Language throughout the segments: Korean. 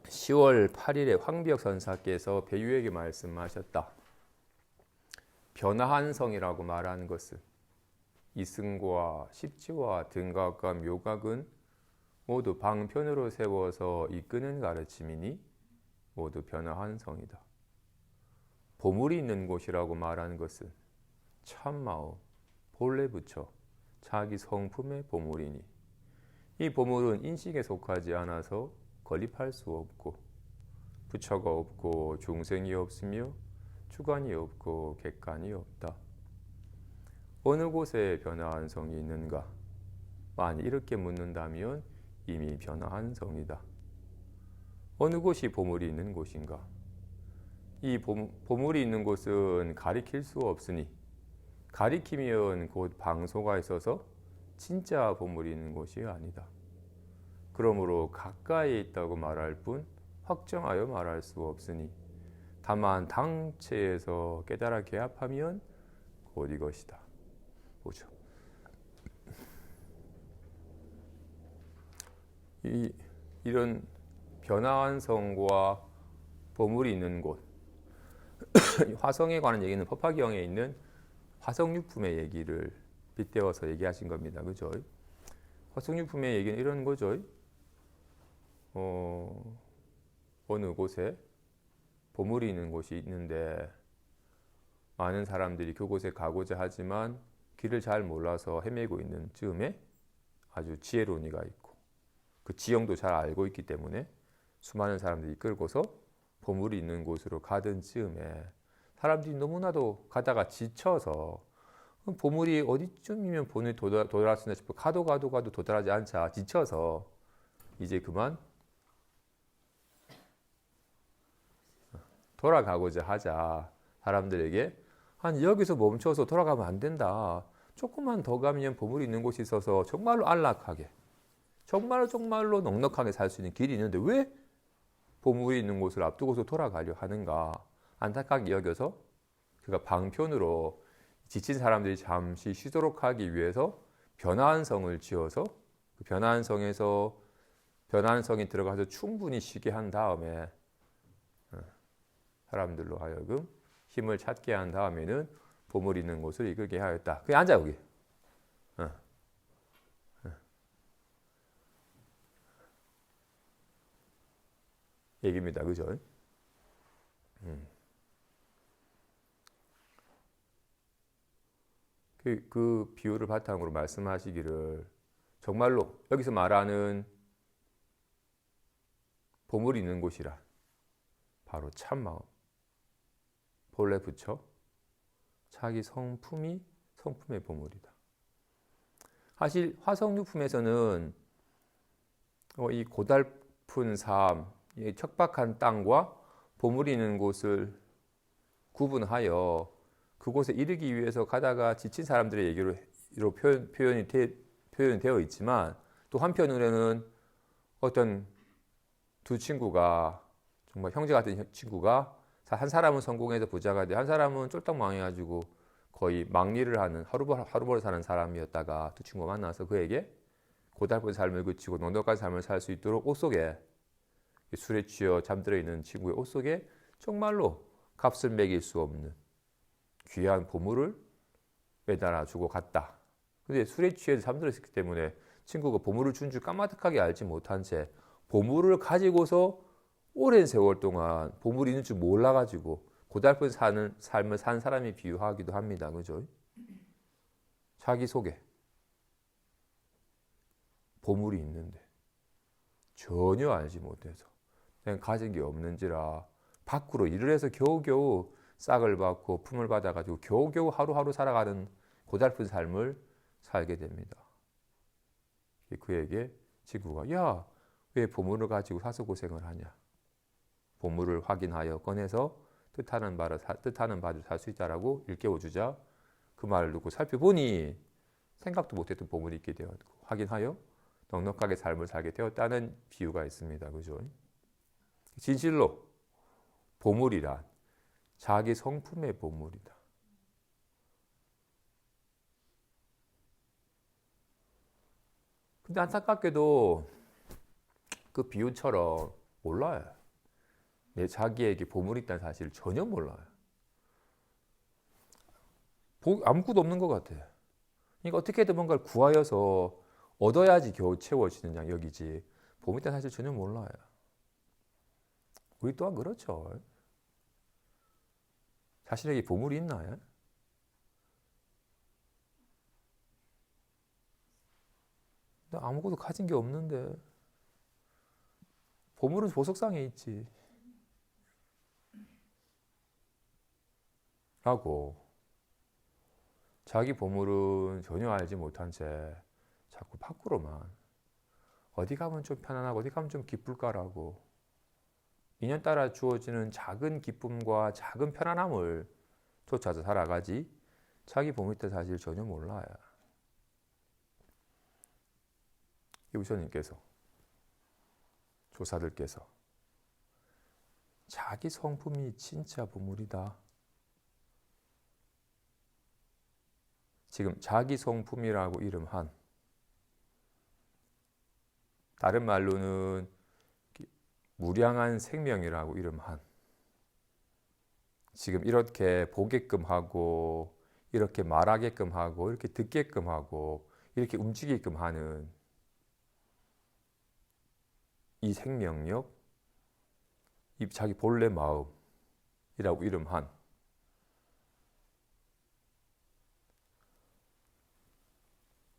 10월 8일에 황비혁 선사께서 배유에게 말씀하셨다. 변화한 성이라고 말하는 것은 이승과 십지와 등각과 묘각은 모두 방편으로 세워서 이끄는 가르침이니 모두 변화한 성이다. 보물이 있는 곳이라고 말하는 것은 참마음, 본래 부처, 자기 성품의 보물이니 이 보물은 인식에 속하지 않아서 건립할 수 없고 부처가 없고 중생이 없으며 주관이 없고 객관이 없다. 어느 곳에 변화한 성이 있는가? 만약 이렇게 묻는다면 이미 변화한 성이다. 어느 곳이 보물이 있는 곳인가? 이 보물이 있는 곳은 가리킬 수 없으니 가리키면 곧 방소가 있어서 진짜 보물이 있는 곳이 아니다. 그러므로 가까이 있다고 말할 뿐 확정하여 말할 수 없으니 다만 당체에서 깨달아 개합하면 곧 이것이다. 보죠. 이런 변화한 성과 보물이 있는 곳, 화성에 관한 얘기는 법화경에 있는 화성유품의 얘기를 빗대어서 얘기하신 겁니다. 그죠? 화성유품의 얘기는 이런 거죠. 어느 곳에 보물이 있는 곳이 있는데 많은 사람들이 그곳에 가고자 하지만 길을 잘 몰라서 헤매고 있는 즈음에 아주 지혜로운 이가 있고 그 지형도 잘 알고 있기 때문에 수많은 사람들이 이끌고서 보물이 있는 곳으로 가던 즈음에 사람들이 너무나도 가다가 지쳐서 보물이 어디쯤이면 보물이 도달할 수 있나 싶어 가도 도달하지 않자 지쳐서 이제 그만 돌아가고자 하자. 사람들에게 한 여기서 멈춰서 돌아가면 안 된다. 조금만 더 가면 보물이 있는 곳이 있어서 정말로 안락하게 정말로 넉넉하게 살 수 있는 길이 있는데 왜 보물이 있는 곳을 앞두고서 돌아가려 하는가 안타깝게 여겨서 그가 방편으로 지친 사람들이 잠시 쉬도록 하기 위해서 변화한 성을 지어서 그 변화한 성에서 변화한 성이 들어가서 충분히 쉬게 한 다음에 사람들로 하여금 힘을 찾게 한 다음에는 보물 있는 곳을 이끌게 하였다. 그냥 앉아 여기. 얘기입니다. 그죠? 그 비유를 바탕으로 말씀하시기를 정말로 여기서 말하는 보물이 있는 곳이라 바로 참마음, 본래 부처, 자기 성품의 보물이다. 사실 화성유품에서는 이 고달픈 삶, 이 척박한 땅과 보물이 있는 곳을 구분하여 그곳에 이르기 위해서 가다가 지친 사람들의 얘기로 표현이 되어 있지만 또 한편으로는 어떤 두 친구가 정말 형제 같은 친구가 한 사람은 성공해서 부자가 돼 한 사람은 쫄딱 망해가지고 거의 막리를 하는 하루벌 사는 사람이었다가 두 친구가 만나서 그에게 고달픈 삶을 그치고 넉넉한 삶을 살 수 있도록 옷 속에 술에 취해 잠들어 있는 친구의 옷 속에 정말로 값을 매길 수 없는 귀한 보물을 매달아 주고 갔다. 근데 술에 취해서 잠들어 있기 때문에 친구가 보물을 준 줄 까마득하게 알지 못한 채 보물을 가지고서 오랜 세월 동안 보물이 있는 줄 몰라가지고 고달픈 삶을 산 사람이 비유하기도 합니다. 그죠? 자기 속에 보물이 있는데 전혀 알지 못해서 그냥 가진 게 없는지라 밖으로 일을 해서 겨우겨우 싹을 받고 품을 받아가지고 겨우겨우 하루하루 살아가는 고달픈 삶을 살게 됩니다. 그에게 친구가 야, 왜 보물을 가지고 사서 고생을 하냐? 보물을 확인하여 꺼내서 뜻하는 바를 살 수 있다라고 일깨워주자 그 말을 듣고 살펴보니 생각도 못했던 보물이 있게 되었고 확인하여 넉넉하게 삶을 살게 되었다는 비유가 있습니다. 그죠? 진실로 보물이란 자기 성품의 보물이다. 근데 안타깝게도 그 비유처럼 몰라요. 내 자기에게 보물이 있다는 사실을 전혀 몰라요. 아무것도 없는 것 같아. 그러니까 어떻게든 뭔가를 구하여서 얻어야지 겨우 채워지는 양 여기지. 보물이 있다는 사실 전혀 몰라요. 우리 또한 그렇죠. 자신에게 보물이 있나요? 나 아무것도 가진 게 없는데. 보물은 보석상에 있지. 라고 자기 보물은 전혀 알지 못한 채 자꾸 밖으로만 어디 가면 좀 편안하고 어디 가면 좀 기쁠까라고 인연 따라 주어지는 작은 기쁨과 작은 편안함을 쫓아서 살아가지 자기 보물 때 사실 전혀 몰라요. 유부처님께서 조사들께서 자기 성품이 진짜 보물이다. 지금 자기 성품이라고 이름한 다른 말로는 무량한 생명이라고 이름한 지금 이렇게 보게끔 하고 이렇게 말하게끔 하고 이렇게 듣게끔 하고 이렇게 움직이게끔 하는 이 생명력, 이 자기 본래 마음이라고 이름한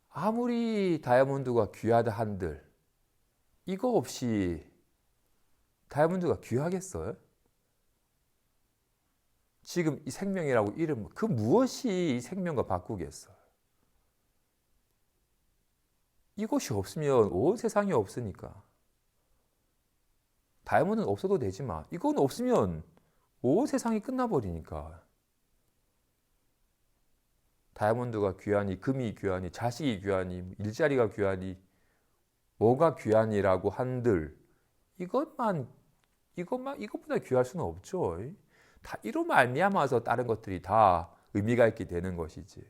아무리 다이아몬드가 귀하다 한들 이거 없이 다이아몬드가 귀하겠어요? 지금 이 생명이라고 이름 그 무엇이 이 생명과 바꾸겠어요? 이것이 없으면 온 세상이 없으니까. 다이아몬드는 없어도 되지만 이건 없으면 온 세상이 끝나버리니까. 다이아몬드가 귀하니 금이 귀하니 자식이 귀하니 일자리가 귀하니 뭐가 귀하니라고 한들 이것보다 귀할 수는 없죠. 다 이로 말미암아서 다른 것들이 다 의미가 있게 되는 것이지.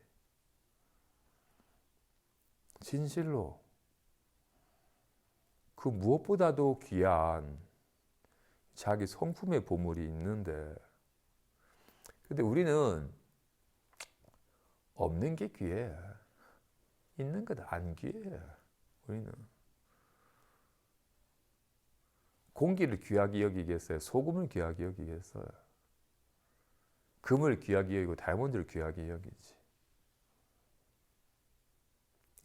진실로 그 무엇보다도 귀한 자기 성품의 보물이 있는데 근데 우리는 없는 게 귀해. 있는 것 안 귀해. 우리는 공기를 귀하게 여기겠어요? 소금을 귀하게 여기겠어요? 금을 귀하게 여기고 다이아몬드를 귀하게 여기지.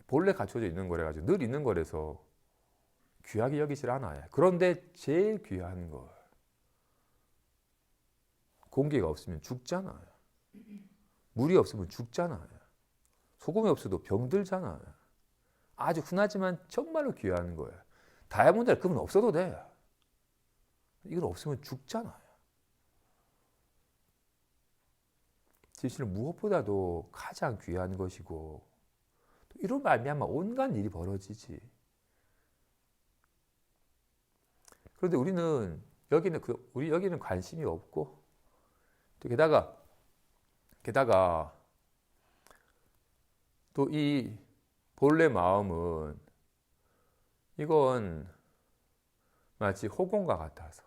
본래 갖춰져 있는 거래 가지고 늘 있는 거라서 귀하게 여기질 않아요. 그런데 제일 귀한 걸 공기가 없으면 죽잖아요. 물이 없으면 죽잖아요. 소금이 없어도 병들잖아요. 아주 흔하지만 정말로 귀한 거예요. 다이아몬드나 금은 없어도 돼. 이건 없으면 죽잖아요. 진실은 무엇보다도 가장 귀한 것이고 이로 말미암아 온갖 일이 벌어지지. 그런데 우리는 여기는 관심이 없고 또 게다가 또 이 본래 마음은 이건 마치 호공과 같아서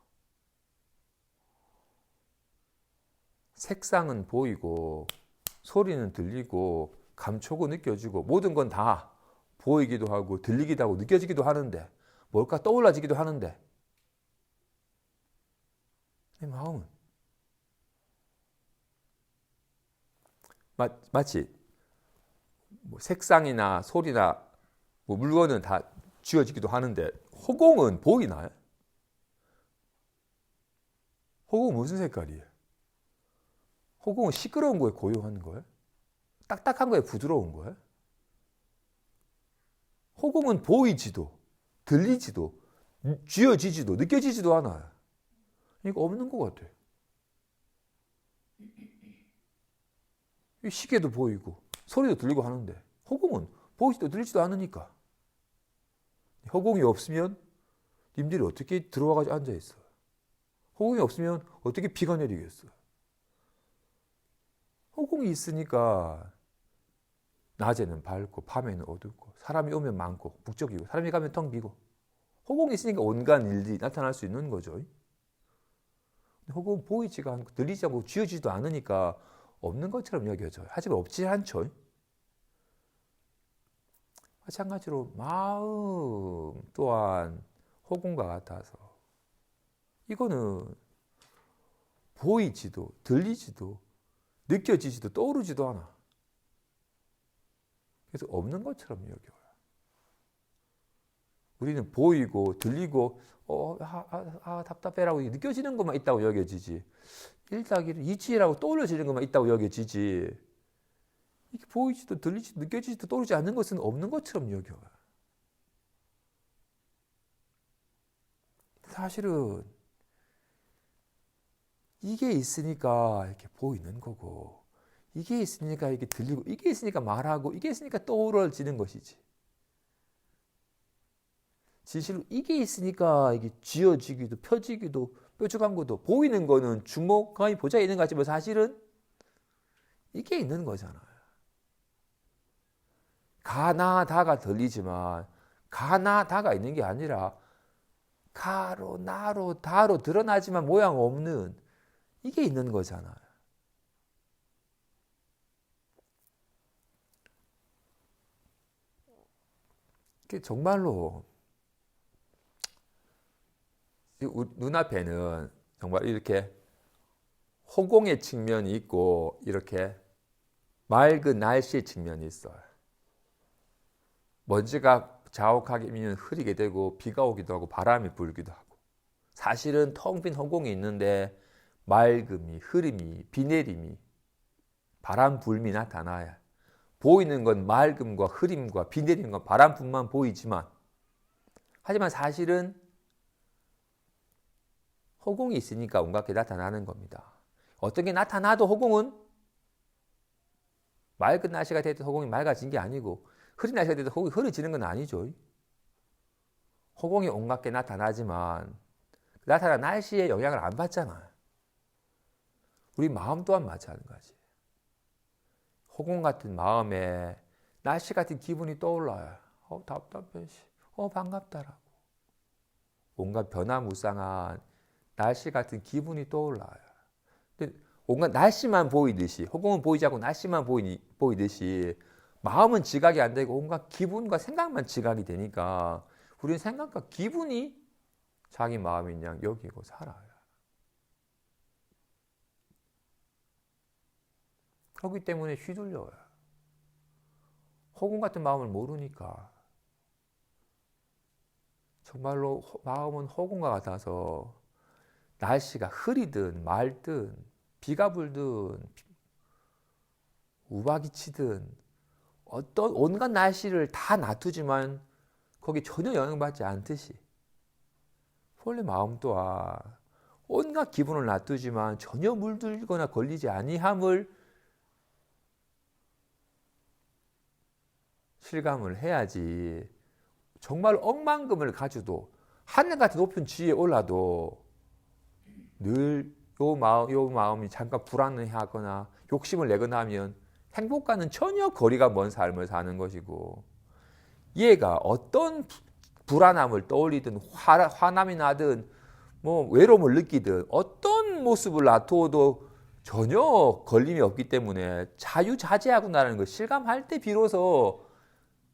색상은 보이고 소리는 들리고 감촉은 느껴지고 모든 건 다 보이기도 하고 들리기도 하고 느껴지기도 하는데 뭘까 떠올라지기도 하는데 이 마음은 마치 뭐 색상이나 소리나 뭐 물건은 다 쥐어지기도 하는데 호공은 보이나요? 호공은 무슨 색깔이에요? 호공은 시끄러운 거에 고요한 거예요? 딱딱한 거에 부드러운 거예요? 호공은 보이지도 들리지도 쥐어지지도 느껴지지도 않아요. 이거 없는 것 같아요. 시계도 보이고 소리도 들리고 하는데 호공은 보이지도 들리지도 않으니까. 호공이 없으면 님들이 어떻게 들어와가지고 앉아있어요? 호공이 없으면 어떻게 비가 내리겠어요? 호공이 있으니까 낮에는 밝고 밤에는 어둡고 사람이 오면 많고 북적이고 사람이 가면 텅 비고 허공이 있으니까 온갖 일들이 나타날 수 있는 거죠. 허공은 보이지가 않고 들리지 않고 쥐어지지도 않으니까 없는 것처럼 여겨져요. 하지만 없지 않죠. 마찬가지로 마음 또한 허공과 같아서 이거는 보이지도 들리지도 느껴지지도 떠오르지도 않아. 그래서 없는 것처럼 여겨요. 우리는 보이고 들리고 답답해라고 느껴지는 것만 있다고 여겨지지 1+1은 2라고 떠올려지는 것만 있다고 여겨지지 이게 보이지도 들리지도 느껴지지도 떠오르지 않는 것은 없는 것처럼 여겨요. 사실은 이게 있으니까 이렇게 보이는 거고 이게 있으니까 이게 들리고 이게 있으니까 말하고 이게 있으니까 떠오르지는 것이지. 진실로 이게 있으니까 이게 쥐어지기도 펴지기도 뾰족한 것도 보이는 거는 주먹감이 보자 있는 것 같지만 사실은 이게 있는 거잖아요. 가나다가 들리지만 가나다가 있는 게 아니라 가로 나로 다로 드러나지만 모양 없는 이게 있는 거잖아요. 이게 정말로 눈앞에는 정말 이렇게 허공의 측면이 있고 이렇게 맑은 날씨의 측면이 있어요. 먼지가 자욱하게 밀면 흐리게 되고 비가 오기도 하고 바람이 불기도 하고 사실은 텅 빈 허공이 있는데 맑음이 흐림이 비 내림이 바람 불미 나타나야 보이는 건 맑음과 흐림과 비 내림과 바람뿐만 보이지만 하지만 사실은 허공이 있으니까 온갖 게 나타나는 겁니다. 어떤 게 나타나도 허공은 맑은 날씨가 돼도 허공이 맑아진 게 아니고 흐린 날씨가 돼도 허공이 흐려지는 건 아니죠. 허공이 온갖 게 나타나지만 나타난 날씨에 영향을 안 받잖아요. 우리 마음 또한 마찬가지. 허공 같은 마음에 날씨 같은 기분이 떠올라요. 답답해. 반갑다라고. 온갖 변화무쌍한 날씨 같은 기분이 떠올라요. 근데 온갖 날씨만 보이듯이 허공은 보이지 않고 날씨만 보이듯이 마음은 지각이 안 되고 온갖 기분과 생각만 지각이 되니까 우리는 생각과 기분이 자기 마음인 양 여기고 살아요. 그렇기 때문에 휘둘려요. 허공 같은 마음을 모르니까 정말로 마음은 허공과 같아서 날씨가 흐리든 맑든 비가 불든 우박이 치든 어떤 온갖 날씨를 다 놔두지만 거기 전혀 영향받지 않듯이 원래 마음 또한 온갖 기분을 놔두지만 전혀 물들거나 걸리지 아니함을 실감을 해야지. 정말 억만금을 가져도 하늘같이 높은 지위에 올라도 늘 요 마음이 잠깐 불안해하거나 욕심을 내거나 하면 행복과는 전혀 거리가 먼 삶을 사는 것이고 얘가 어떤 불안함을 떠올리든 화남이 나든 뭐 외로움을 느끼든 어떤 모습을 놔두어도 전혀 걸림이 없기 때문에 자유자재하구나라는 걸 실감할 때 비로소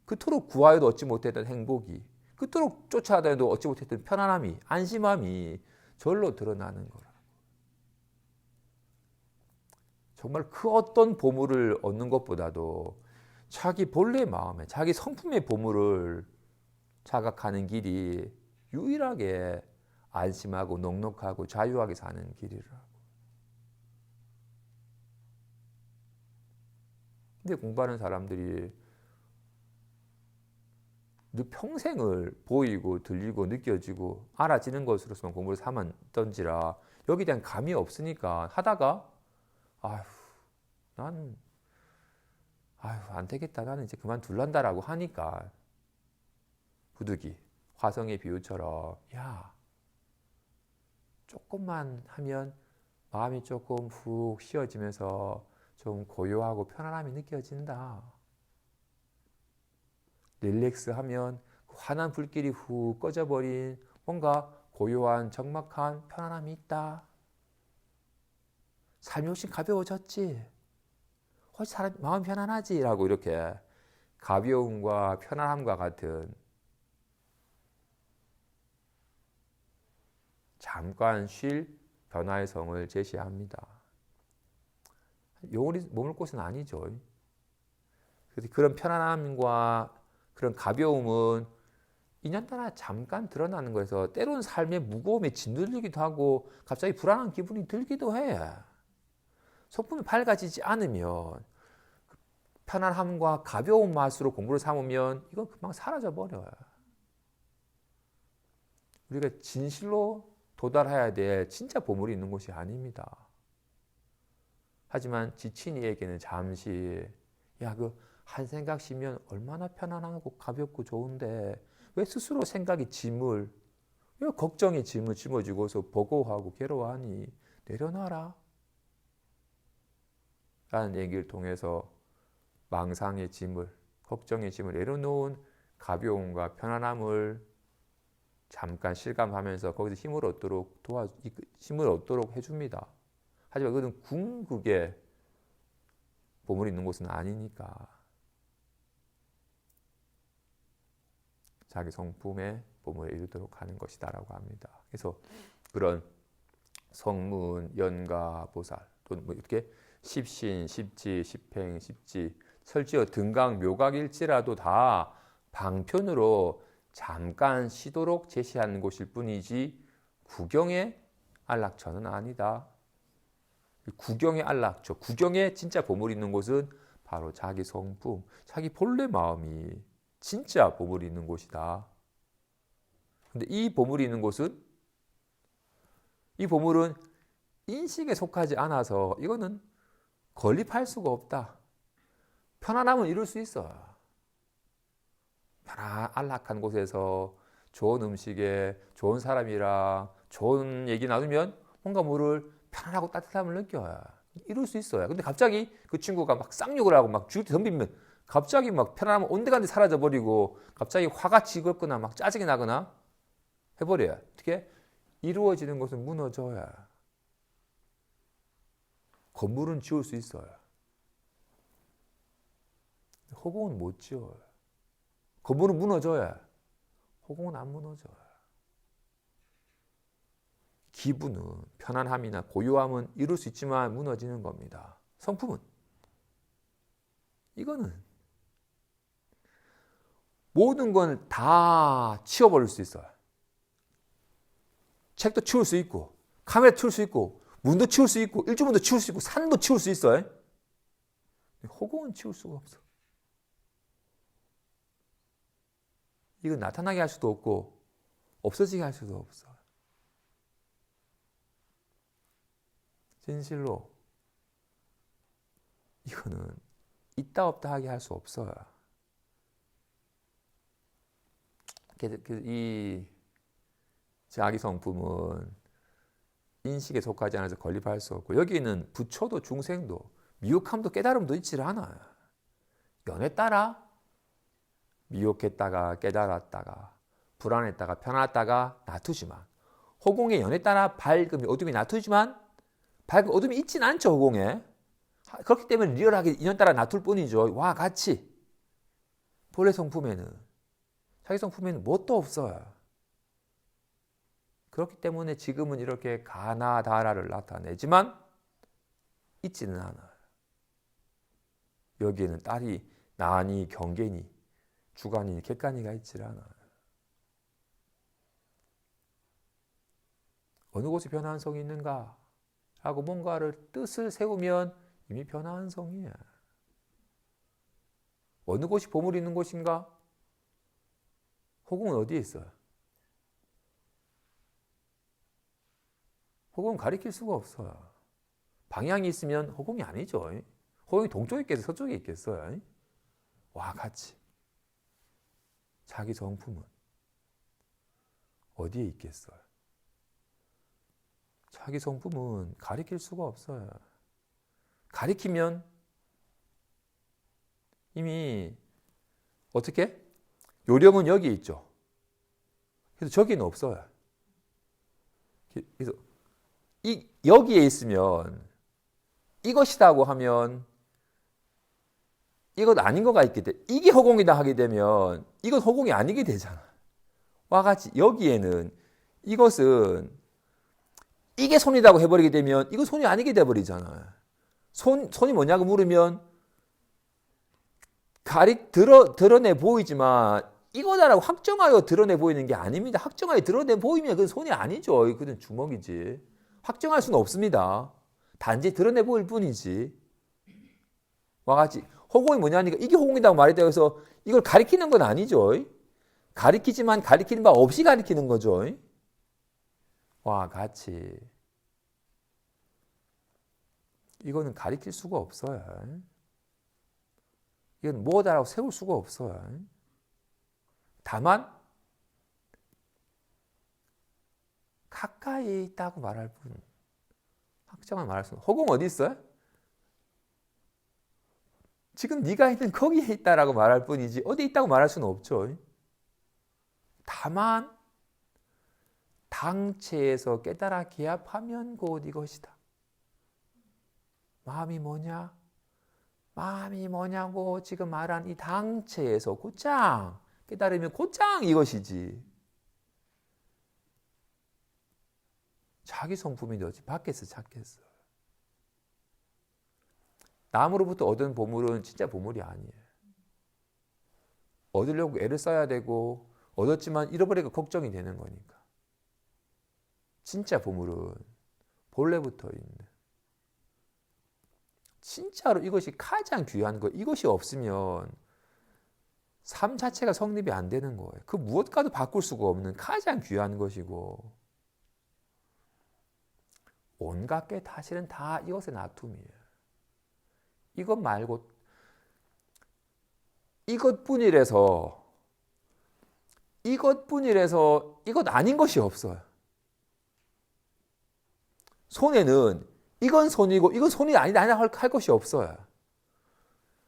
그토록 구하여도 얻지 못했던 행복이 그토록 쫓아다녀도 얻지 못했던 편안함이 안심함이 절로 드러나는 거라. 정말 그 어떤 보물을 얻는 것보다도 자기 본래 마음에 자기 성품의 보물을 자각하는 길이 유일하게 안심하고 넉넉하고 자유하게 사는 길이라고. 근데 공부하는 사람들이 평생을 보이고 들리고 느껴지고 알아지는 것으로서만 공부를 삼았던지라 여기에 대한 감이 없으니까 하다가 나는 안 되겠다. 나는 이제 그만둘란다라고 하니까 부득이 화성의 비유처럼 야 조금만 하면 마음이 조금 훅 쉬어지면서 좀 고요하고 편안함이 느껴진다. 릴렉스하면 환한 불길이 후 꺼져버린 뭔가 고요한 적막한 편안함이 있다. 삶이 훨씬 가벼워졌지. 훨씬 사람 마음 편안하지. 라고 이렇게 가벼움과 편안함과 같은 잠깐 쉴 변화의 성을 제시합니다. 영원히 머물 곳은 아니죠. 그런 편안함과 그런 가벼움은 인연따라 잠깐 드러나는 거에서 때로는 삶의 무거움에 짓눌리기도 하고 갑자기 불안한 기분이 들기도 해. 성품이 밝아지지 않으면 편안함과 가벼운 맛으로 공부를 삼으면 이건 금방 사라져버려요. 우리가 진실로 도달해야 될 진짜 보물이 있는 곳이 아닙니다. 하지만 지친 이에게는 잠시 한 생각 쉬면 얼마나 편안하고 가볍고 좋은데 왜 스스로 생각이 짐을 왜 걱정이 짐을 짊어지고서 버거워하고 괴로워하니 내려놔라 라는 얘기를 통해서 망상의 짐을 걱정의 짐을 내려놓은 가벼움과 편안함을 잠깐 실감하면서 거기서 힘을 얻도록 해줍니다. 하지만 그것은 궁극의 보물이 있는 곳은 아니니까 자기 성품의 보물에 이르도록 하는 것이다라고 합니다. 그래서 그런 성문, 연가, 보살 또는 이렇게 십신, 십지, 십행, 십지, 설지어 등각, 묘각일지라도 다 방편으로 잠깐 쉬도록 제시하는 곳일 뿐이지 구경의 안락처는 아니다. 구경의 안락처, 구경의 진짜 보물이 있는 곳은 바로 자기 성품, 자기 본래 마음이 진짜 보물이 있는 곳이다. 근데 이 보물이 있는 곳은 이 보물은 인식에 속하지 않아서 이거는 건립할 수가 없다. 편안함은 이룰 수 있어. 안락한 곳에서 좋은 음식에 좋은 사람이랑 좋은 얘기 나누면 뭔가 모를 편안하고 따뜻함을 느껴요. 이룰 수 있어요. 근데 갑자기 그 친구가 막 쌍욕을 하고 막 죽을 때 덤비면 갑자기 막 편안함은 온데간데 사라져버리고 갑자기 화가 치겁거나 막 짜증이 나거나 해버려요. 어떻게? 이루어지는 것은 무너져야. 건물은 지을 수 있어요. 허공은 못 지어요. 건물은 무너져야. 허공은 안 무너져요. 기분은 편안함이나 고요함은 이룰 수 있지만 무너지는 겁니다. 성품은 이거는 모든 건 다 치워버릴 수 있어요. 책도 치울 수 있고 카메라 치울 수 있고 문도 치울 수 있고 일주문도 치울 수 있고 산도 치울 수 있어요. 허공은 치울 수가 없어. 이건 나타나게 할 수도 없고 없어지게 할 수도 없어. 진실로 이거는 있다 없다 하게 할 수 없어요. 이 자기 성품은 인식에 속하지 않아서 건립할 수 없고 여기는 부처도 중생도 미혹함도 깨달음도 있지 않아요. 연에 따라 미혹했다가 깨달았다가 불안했다가 편안했다가 놔두지만 허공의 연에 따라 밝음이 어둠이 놔두지만 밝음 어둠이 있진 않죠. 허공에. 그렇기 때문에 리얼하게 인연 따라 놔둘 뿐이죠. 와 같이 본래 성품에는 자기 성품에는 뭣도 없어요. 그렇기 때문에 지금은 이렇게 가나다라를 나타내지만 있지는 않아요. 여기에는 딸이 나니 경계니 주간이 객관이가 있지 않아요. 어느 곳에 변화한 성이 있는가 하고 뭔가를 뜻을 세우면 이미 변화한 성이에요. 어느 곳이 보물이 있는 곳인가? 허공은 어디에 있어요? 허공은 가리킬 수가 없어요. 방향이 있으면 허공이 아니죠. 허공이 동쪽에 있겠어요? 서쪽에 있겠어요? 와 같이 자기 성품은 어디에 있겠어요? 자기 성품은 가리킬 수가 없어요. 가리키면 이미 어떻게? 요령은 여기 있죠. 그래서 저기는 없어요. 그래서 여기에 있으면 이것이라고 하면 이것 아닌 거가 있게 돼. 이게 허공이다 하게 되면 이건 허공이 아니게 되잖아. 와 같이 여기에는 이것은 이게 손이라고 해버리게 되면 이거 손이 아니게 돼버리잖아. 손이 뭐냐고 물으면 드러내 보이지만 이거다라고 확정하여 드러내 보이는 게 아닙니다. 확정하여 드러내 보이면 그건 손이 아니죠. 그건 주먹이지. 확정할 수는 없습니다. 단지 드러내 보일 뿐이지. 와 같이 허공이 뭐냐니까 이게 허공이라고 말했다고 해서 이걸 가리키는 건 아니죠. 가리키지만 가리키는 바 없이 가리키는 거죠. 와 같이 이거는 가리킬 수가 없어요. 이건 뭐다라고 세울 수가 없어요. 다만 가까이 있다고 말할 뿐. 확정을 말할 수는. 허공 어디 있어요? 지금 네가 있는 거기에 있다라고 말할 뿐이지 어디 있다고 말할 수는 없죠. 다만 당체에서 깨달아 기합하면 곧 이것이다. 마음이 뭐냐? 마음이 뭐냐고 지금 말한 이 당체에서 곧장 깨달으면 곧장 이것이지. 자기 성품이 어디 밖에서 찾겠어. 남으로부터 얻은 보물은 진짜 보물이 아니에요. 얻으려고 애를 써야 되고 얻었지만 잃어버리니까 걱정이 되는 거니까. 진짜 보물은 본래부터 있는. 진짜로 이것이 가장 귀한 거. 이것이 없으면 삶 자체가 성립이 안 되는 거예요. 그 무엇과도 바꿀 수가 없는 가장 귀한 것이고 온갖 게 사실은 다 이것의 나툼이에요. 이것 말고 이것뿐이라서 이것 아닌 것이 없어요. 손에는 이건 손이고 이건 손이 아니다 할 것이 없어요.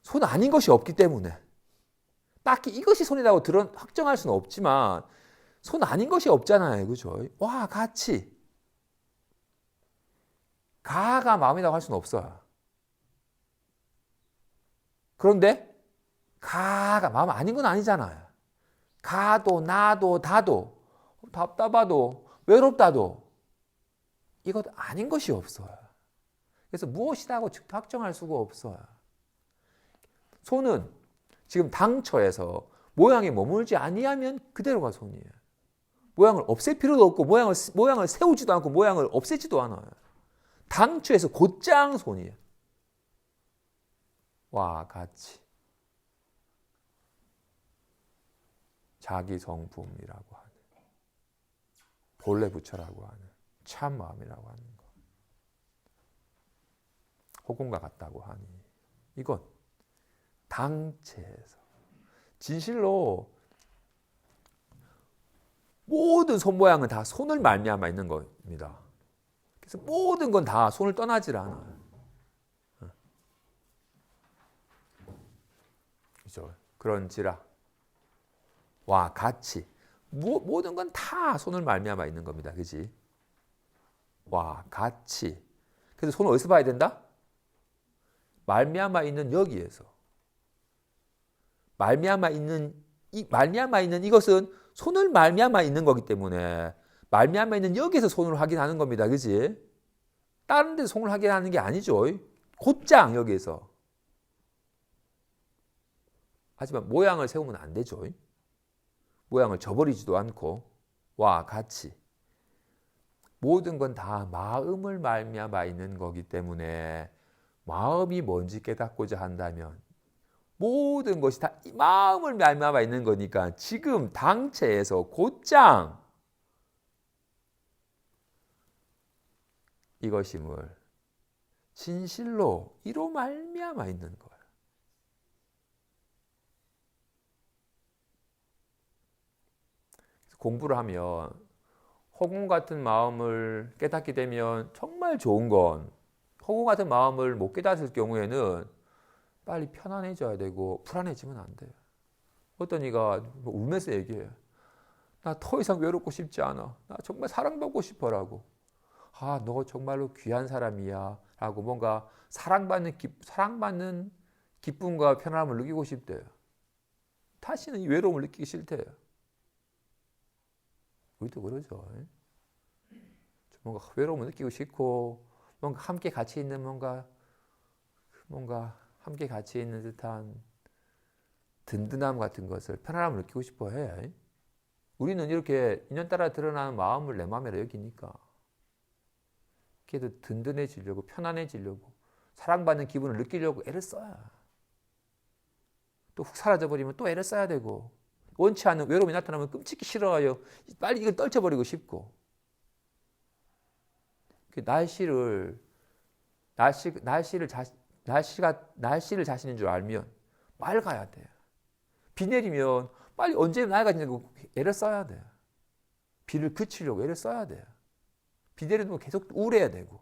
손 아닌 것이 없기 때문에 딱히 이것이 손이라고 확정할 수는 없지만 손 아닌 것이 없잖아요. 그죠? 와 같이 가가 마음이라고 할 수는 없어요. 그런데 가가 마음 아닌 건 아니잖아요. 가도 나도 다도 답답하도 외롭다도 이것 아닌 것이 없어요. 그래서 무엇이라고 확정할 수가 없어요. 손은 지금 당처에서 모양이 머물지 아니하면 그대로가 손이에요. 모양을 없앨 필요도 없고 모양을 세우지도 않고 모양을 없애지도 않아요. 당처에서 곧장 손이에요. 와 같이 자기 성품이라고 하는 본래 부처라고 하는 참 마음이라고 하는 것. 허공과 같다고 하니 이건 당체에서 진실로 모든 손 모양은 다 손을 말미암아 있는 겁니다. 그래서 모든 건 다 손을 떠나질 않아요. 그렇죠? 그런지라 와 같이 모든 건 다 손을 말미암아 있는 겁니다. 그렇지? 와 같이. 그래서 손을 어디서 봐야 된다? 말미암아 있는 여기에서. 말미암아 있는 이것은 손을 말미암아 있는 거기 때문에 말미암아 있는 여기에서 손을 확인하는 겁니다. 그렇지? 다른 데서 손을 확인하는 게 아니죠. 곧장 여기에서. 하지만 모양을 세우면 안 되죠. 모양을 저버리지도 않고 와 같이 모든 건 다 마음을 말미암아 있는 거기 때문에 마음이 뭔지 깨닫고자 한다면 모든 것이 다 마음을 말미암아 있는 거니까 지금 당체에서 곧장 이것임을 진실로 이로 말미암아 있는 거예요. 공부를 하면 허공 같은 마음을 깨닫게 되면 정말 좋은 건 허공 같은 마음을 못 깨닫을 경우에는 빨리 편안해져야 되고 불안해지면 안 돼요. 어떤 이가 울면서 얘기해요. 나 더 이상 외롭고 싶지 않아. 나 정말 사랑받고 싶어라고. 아, 너 정말로 귀한 사람이야. 라고 뭔가 사랑받는 기쁨과 편안함을 느끼고 싶대요. 다시는 이 외로움을 느끼기 싫대요. 우리도 그러죠. 뭔가 외로움을 느끼고 싶고, 뭔가 함께 같이 있는 뭔가 함께 같이 있는 듯한 든든함 같은 것을, 편안함을 느끼고 싶어 해. 우리는 이렇게 인연따라 드러나는 마음을 내 마음이라 여기니까. 그래도 든든해지려고, 편안해지려고, 사랑받는 기분을 느끼려고 애를 써야. 또 훅 사라져버리면 또 애를 써야 되고, 원치 않는 외로움이 나타나면 끔찍히 싫어요. 빨리 이걸 떨쳐버리고 싶고. 날씨를 자신인 줄 알면 맑아야 돼. 비 내리면 빨리 언제 맑아지냐고 애를 써야 돼. 비를 그치려고 애를 써야 돼. 비 내리는 거 계속 우울해야 되고.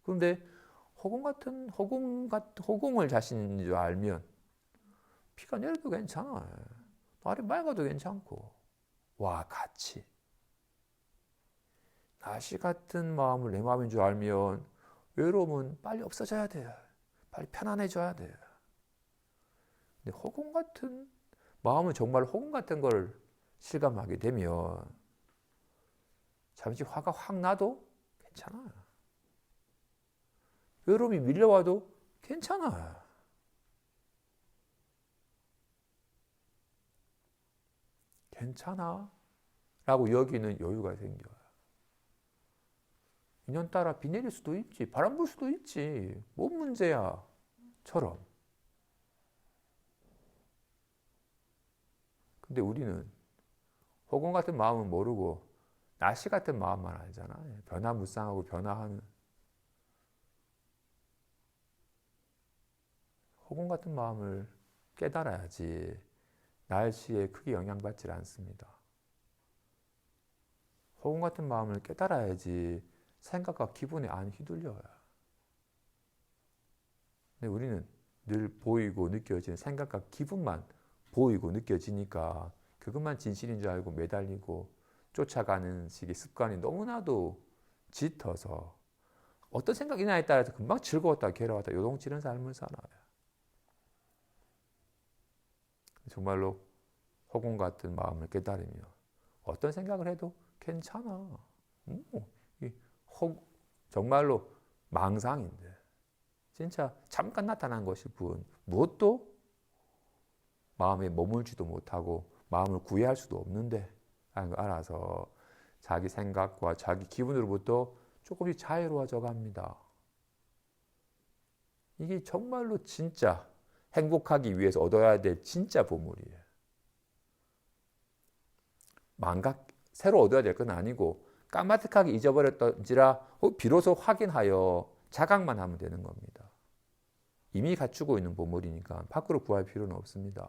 그런데 허공을 자신인 줄 알면 비가 내려도 괜찮아. 날이 맑아도 괜찮고. 와, 같이. 날씨 같은 마음을 내 마음인 줄 알면 외로움은 빨리 없어져야 돼. 빨리 편안해져야 돼. 근데 허공 같은 마음은 정말 허공 같은 걸 실감하게 되면 잠시 화가 확 나도 괜찮아. 외로움이 밀려와도 괜찮아. 괜찮아 라고 여기는 여유가 생겨요. 인연따라 비 내릴 수도 있지, 바람 불 수도 있지, 뭔 문제야 처럼. 근데 우리는 허공 같은 마음은 모르고 날씨 같은 마음만 알잖아. 변화무쌍하고 변화하는 허공 같은 마음을 깨달아야지 날씨에 크게 영향받지 않습니다. 허공 같은 마음을 깨달아야지 생각과 기분에 안 휘둘려요. 근데 우리는 늘 보이고 느껴지는 생각과 기분만 보이고 느껴지니까 그것만 진실인 줄 알고 매달리고 쫓아가는 식의 습관이 너무나도 짙어서 어떤 생각이냐에 따라서 금방 즐거웠다 괴로웠다 요동치는 삶을 살아요. 정말로 허공 같은 마음을 깨달으며 어떤 생각을 해도 괜찮아. 정말로 망상인데 진짜 잠깐 나타난 것일 뿐 무엇도 마음에 머물지도 못하고 마음을 구애할 수도 없는데 하는 걸 알아서 자기 생각과 자기 기분으로부터 조금씩 자유로워져 갑니다. 이게 정말로 진짜 행복하기 위해서 얻어야 될 진짜 보물이에요. 새로 얻어야 될 건 아니고 까마득하게 잊어버렸던지라 비로소 확인하여 자각만 하면 되는 겁니다. 이미 갖추고 있는 보물이니까 밖으로 구할 필요는 없습니다.